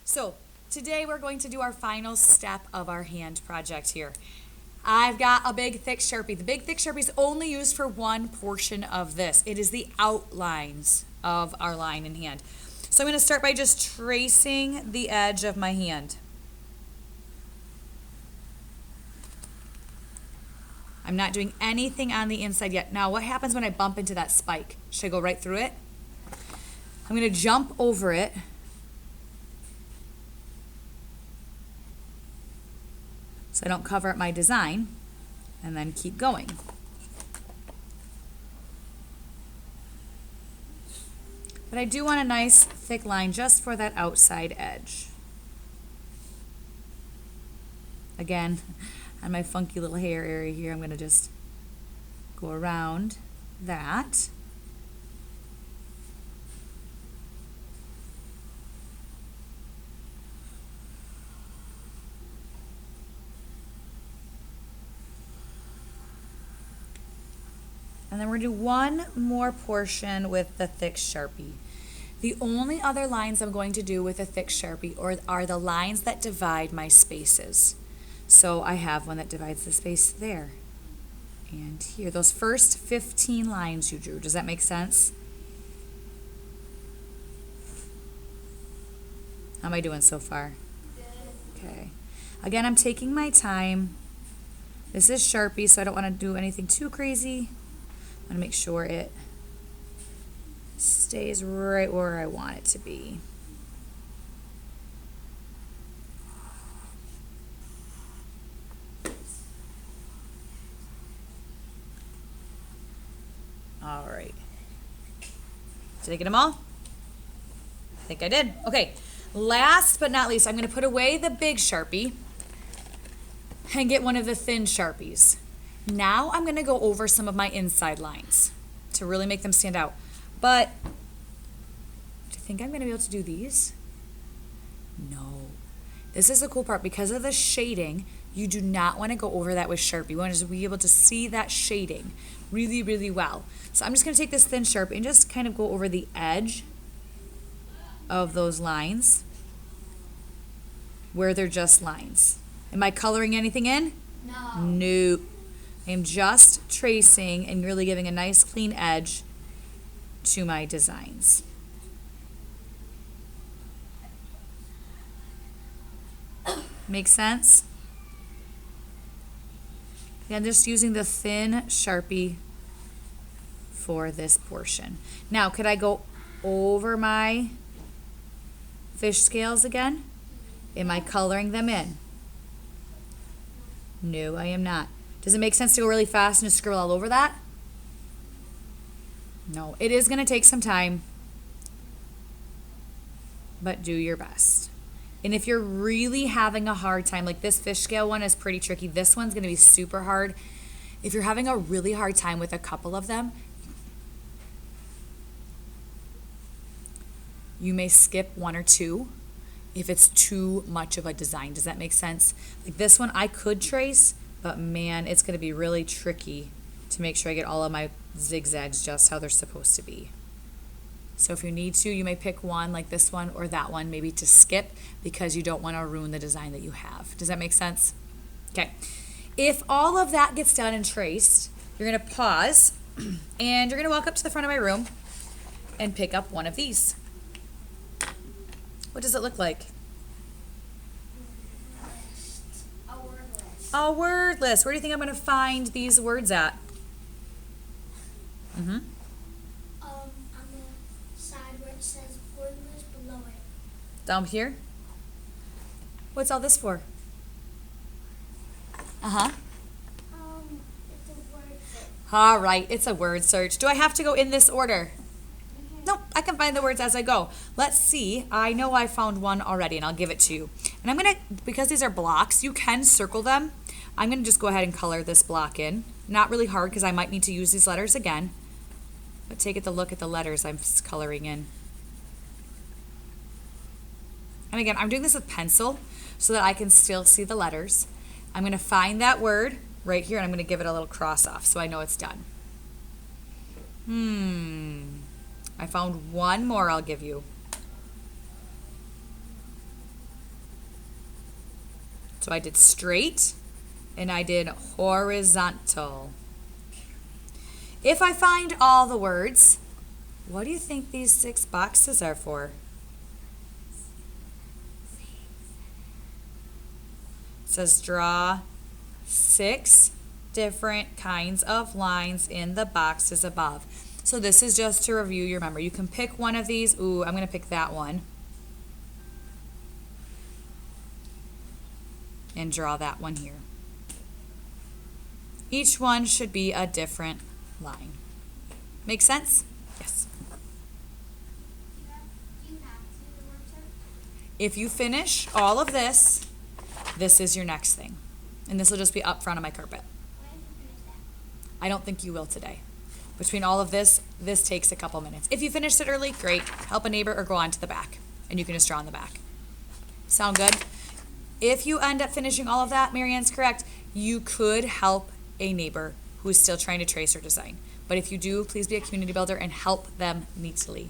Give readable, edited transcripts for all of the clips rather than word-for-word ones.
So today we're going to do our final step of our hand project here. I've got a big thick Sharpie. The big thick Sharpie is only used for one portion of this. It is the outlines of our line in hand. So I'm going to start by just tracing the edge of my hand. I'm not doing anything on the inside yet. Now what happens when I bump into that spike? Should I go right through it? I'm going to jump over it. So I don't cover up my design, and then keep going. But I do want a nice thick line just for that outside edge. Again, on my funky little hair area here, I'm going to just go around that. And then we're going to do one more portion with the thick Sharpie. The only other lines I'm going to do with a thick Sharpie are the lines that divide my spaces. So I have one that divides the space there and here. Those first 15 lines you drew, does that make sense? How am I doing so far? Okay. Again, I'm taking my time. This is Sharpie, so I don't want to do anything too crazy. I want to make sure it stays right where I want it to be. All right. Did I get them all? I think I did. Okay. Last but not least, I'm going to put away the big Sharpie and get one of the thin Sharpies. Now I'm going to go over some of my inside lines to really make them stand out. But do you think I'm going to be able to do these? No. This is the cool part. Because of the shading, you do not want to go over that with Sharpie. You want to be able to see that shading really, really well. So I'm just going to take this thin Sharpie and just kind of go over the edge of those lines where they're just lines. Am I coloring anything in? No. Nope. I am just tracing and really giving a nice clean edge to my designs. Make sense? Yeah, I'm just using the thin Sharpie for this portion. Now, could I go over my fish scales again? Am I coloring them in? No, I am not. Does it make sense to go really fast and just scribble all over that? No, it is going to take some time, but do your best. And if you're really having a hard time, like this fish scale one is pretty tricky. This one's going to be super hard. If you're having a really hard time with a couple of them, you may skip one or two if it's too much of a design. Does that make sense? Like this one I could trace, but man, it's going to be really tricky to make sure I get all of my zigzags just how they're supposed to be. So if you need to, you may pick one like this one or that one maybe to skip because you don't want to ruin the design that you have. Does that make sense? Okay. If all of that gets done and traced, you're going to pause and you're going to walk up to the front of my room and pick up one of these. What does it look like? A word list. Where do you think I'm going to find these words at? On the side where it says word list below it. Down here? What's all this for? Uh-huh. It's a word search. All right, it's a word search. Do I have to go in this order? Nope, I can find the words as I go. Let's see. I know I found one already, and I'll give it to you. And I'm going to, because these are blocks, you can circle them. I'm going to just go ahead and color this block in. Not really hard because I might need to use these letters again. But take a look at the letters I'm coloring in. And again, I'm doing this with pencil so that I can still see the letters. I'm going to find that word right here, and I'm going to give it a little cross off so I know it's done. I found one more I'll give you. So I did straight and I did horizontal. If I find all the words, what do you think these 6 boxes are for? It says draw 6 different kinds of lines in the boxes above. So this is just to review your memory. You can pick one of these. Ooh, I'm going to pick that one. And draw that one here. Each one should be a different line. Make sense? Yes. If you finish all of this, this is your next thing. And this will just be up front of my carpet. I don't think you will today. Between all of this, this takes a couple minutes. If you finished it early, great. Help a neighbor or go on to the back. And you can just draw on the back. Sound good? If you end up finishing all of that, Marianne's correct, you could help a neighbor who is still trying to trace or design. But if you do, please be a community builder and help them neatly.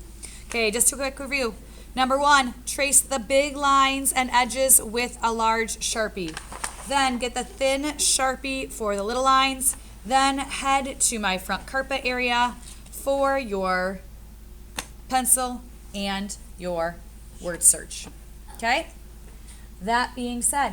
Okay, just a quick review. Number 1, trace the big lines and edges with a large Sharpie. Then get the thin Sharpie for the little lines. Then head to my front carpet area for your pencil and your word search. Okay? That being said,